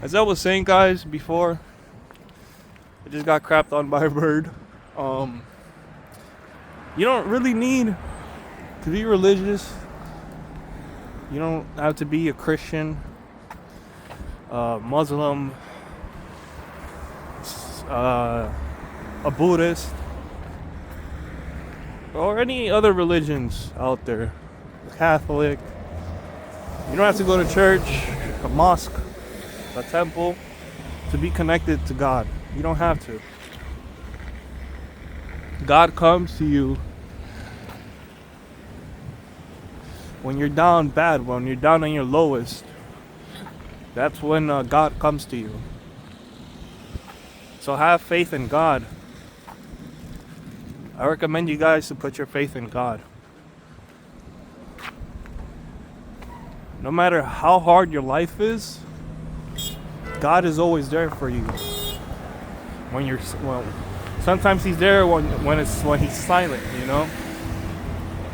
As I was saying, guys, before, I just got crapped on by a bird. Um, you don't really need to be religious. You don't have to be a Christian, Muslim, uh, a Buddhist, or any other religions out there. Catholic. You don't have to go to church, a mosque, a temple to be connected to God. You don't have to. God comes to you when you're down bad, when you're down on your lowest. That's when God comes to you. So have faith in God. I recommend you guys to put your faith in God. No matter how hard your life is, God is always there for you. Sometimes He's there when He's silent. You know,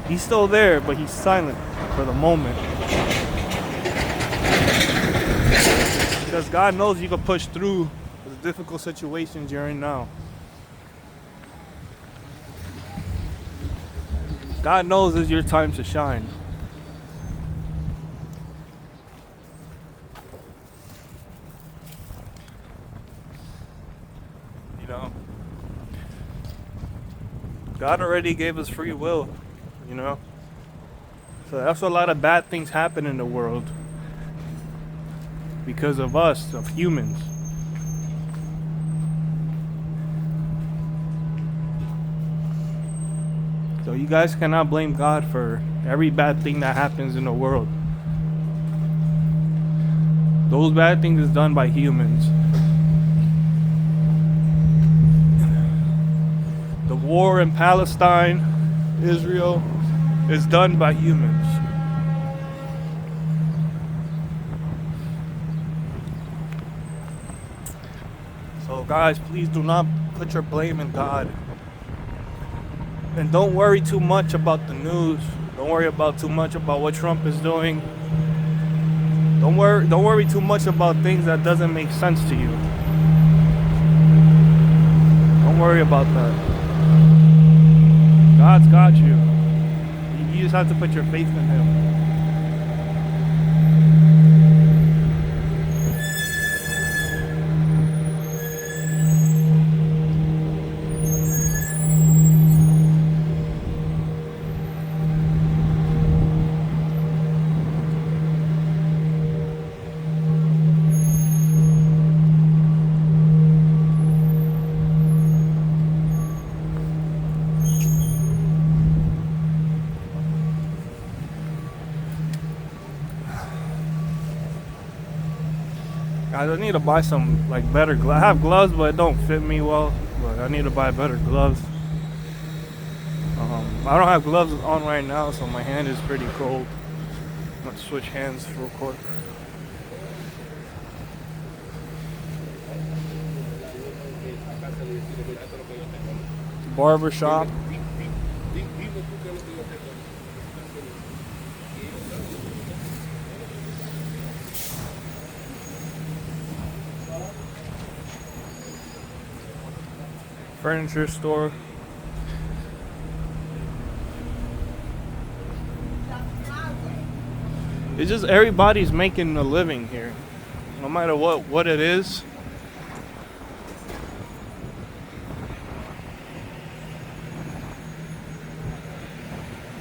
He's still there, but He's silent for the moment. Because God knows you can push through the difficult situations you're in now. God knows it's your time to shine. You know, God already gave us free will, you know. So that's a lot of bad things happen in the world because of us, of humans. So you guys cannot blame God for every bad thing that happens in the world. Those bad things is done by humans. The war in Palestine, Israel, is done by humans. So guys, please do not put your blame in God. And don't worry too much about the news. Don't worry about too much about what Trump is doing. Don't worry too much about things that doesn't make sense to you. Don't worry about that. God's got you. You just have to put your faith in Him. Guys, I need to buy some better gloves. I have gloves, but it don't fit me well. But I need to buy better gloves. I don't have gloves on right now, so my hand is pretty cold. Let's switch hands real quick. Barber shop. Furniture store. It's just everybody's making a living here, no matter what it is.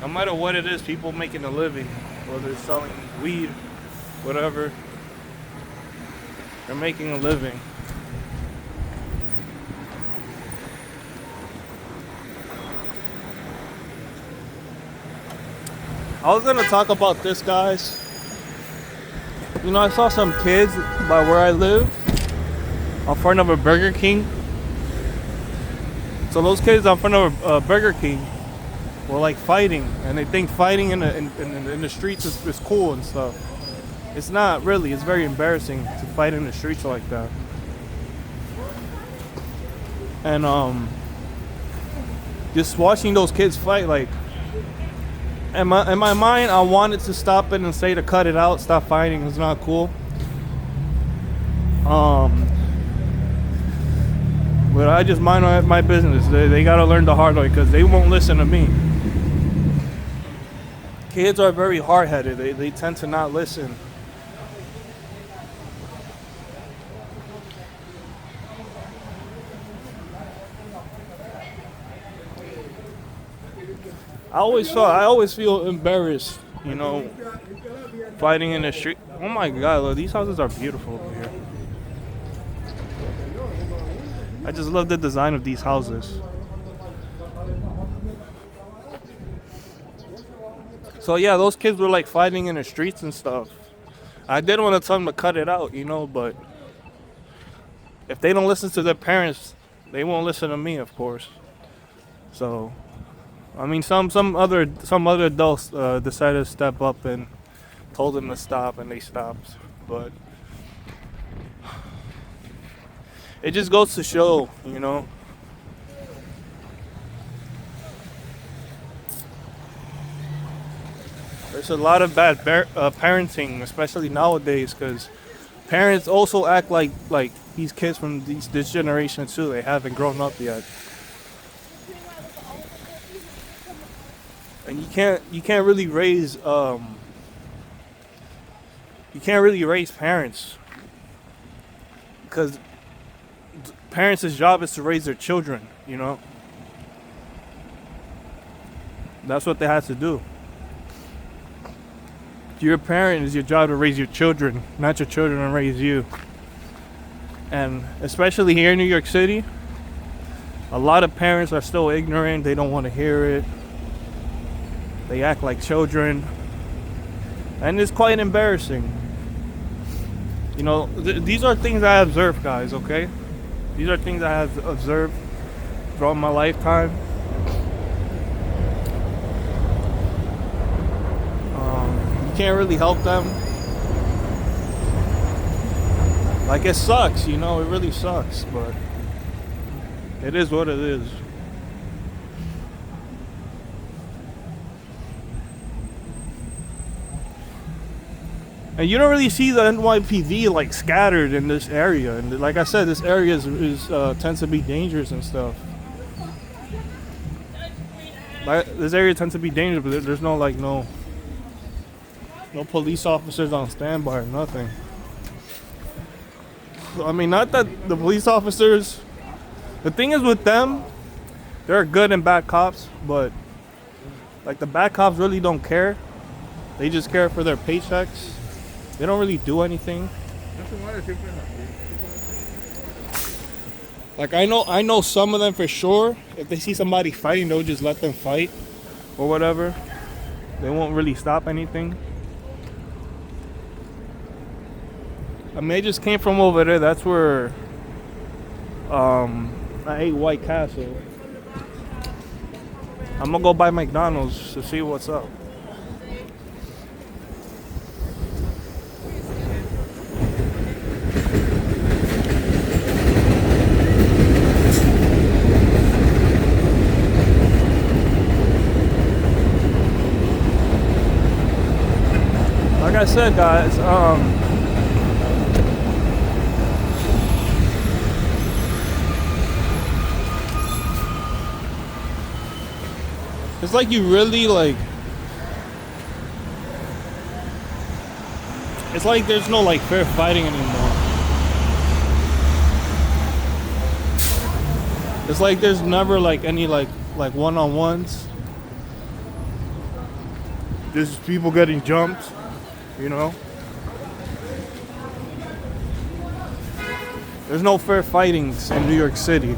No matter what it is, people making a living, whether it's selling weed, whatever, they're making a living. I was gonna talk about this, guys. You know, I saw some kids by where I live in front of a Burger King. So those kids in front of a Burger King were like fighting, and they think fighting in the streets is cool and stuff. It's not really. It's very embarrassing to fight in the streets like that. And just watching those kids fight, like, in my mind, I wanted to stop it and say to cut it out, stop fighting, it's not cool. Um, but I just mind my business. They gotta learn the hard way because they won't listen to me. Kids are very hard-headed. They tend to not listen. I always feel embarrassed, fighting in the street. Oh my God, look, these houses are beautiful over here. I just love the design of these houses. So yeah, those kids were like fighting in the streets and stuff. I did want to tell them to cut it out, but if they don't listen to their parents, they won't listen to me, of course. So, I mean, some other adults decided to step up and told them to stop, and they stopped. But it just goes to show, there's a lot of bad parenting, especially nowadays, because parents also act like these kids from this generation too. They haven't grown up yet, and you can't really raise parents, because parents' job is to raise their children. That's what they have to do. Your parent is your job to raise your children, not your children to raise you. And especially here in New York City, a lot of parents are still ignorant. They don't want to hear it. They act like children. And it's quite embarrassing. These are things I observed, guys, okay? These are things I have observed throughout my lifetime. Can't really help them. Like, it sucks, it really sucks, but it is what it is. And you don't really see the NYPD like scattered in this area, and like I said, this area is tends to be dangerous and stuff. This area tends to be dangerous, but there's no police officers on standby or nothing. I mean, not that the police officers, the thing is with them, there are good and bad cops, but like the bad cops really don't care. They just care for their paychecks. They don't really do anything. Like I know some of them for sure. If they see somebody fighting, they'll just let them fight or whatever. They won't really stop anything. I mean, I just came from over there. That's where I ate White Castle. I'm gonna go by McDonald's to see what's up. Like I said, guys, it's like you really it's like there's no fair fighting anymore. It's like there's never any one-on-ones. There's people getting jumped, There's no fair fightings in New York City.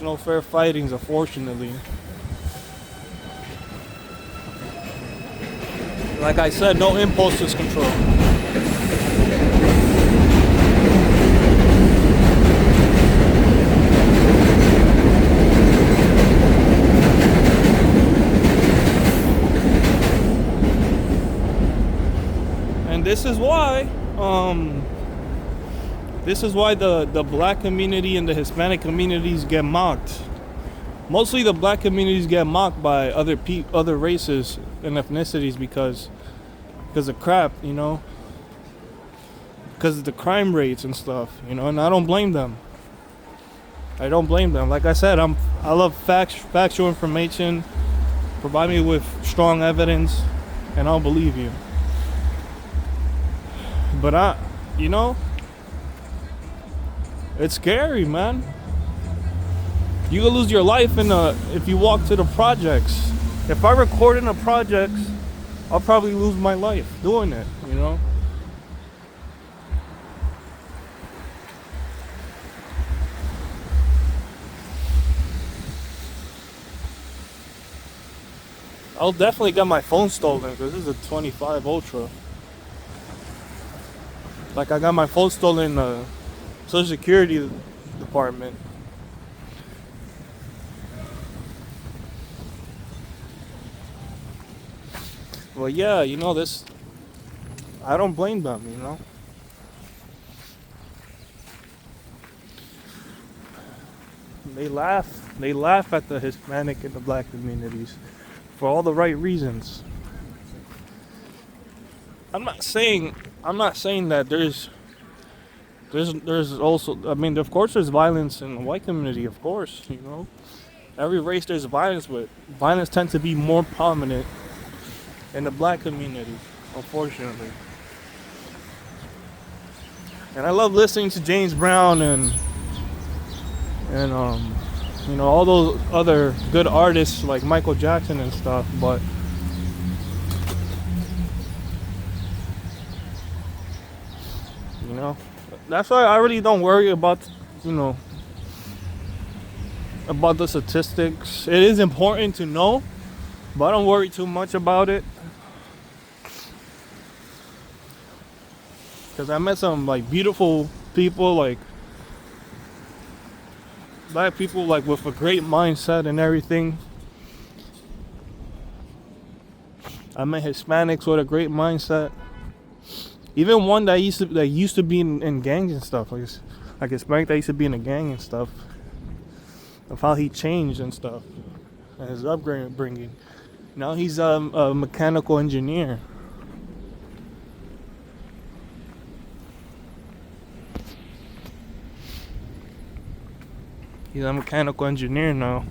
No fair fightings, unfortunately. Like I said, no impulse control. And this is why the black community and the Hispanic communities get mocked mostly the black communities get mocked by other races and ethnicities because of crap, you know, because of the crime rates and stuff, you know, and I don't blame them. I don't blame them. Like I said, I love factual information. Provide me with strong evidence, and I'll believe you. But you know, it's scary, man. You could lose your life if you walk to the projects. If I record in the projects, I'll probably lose my life doing it, you know? I'll definitely get my phone stolen because this is a 25 Ultra. Like, I got my phone stolen in the Social Security department. Well, yeah, you know, I don't blame them, you know? They laugh at the Hispanic and the black communities for all the right reasons. I'm not saying that there's also, I mean, of course there's violence in the white community, of course, you know. Every race there's violence, but violence tends to be more prominent in the black community, unfortunately. And I love listening to James Brown and you know, all those other good artists like Michael Jackson and stuff, but you know, that's why I really don't worry about, you know, about the statistics. It is important to know, but I don't worry too much about it. Because I met some like beautiful people, like black people, like with a great mindset and everything. I met Hispanics with a great mindset. Even one that used to be in gangs and stuff. Like Hispanic that used to be in a gang and stuff. Of how he changed and stuff, and his upbringing. Now he's a mechanical engineer. He's a mechanical engineer now.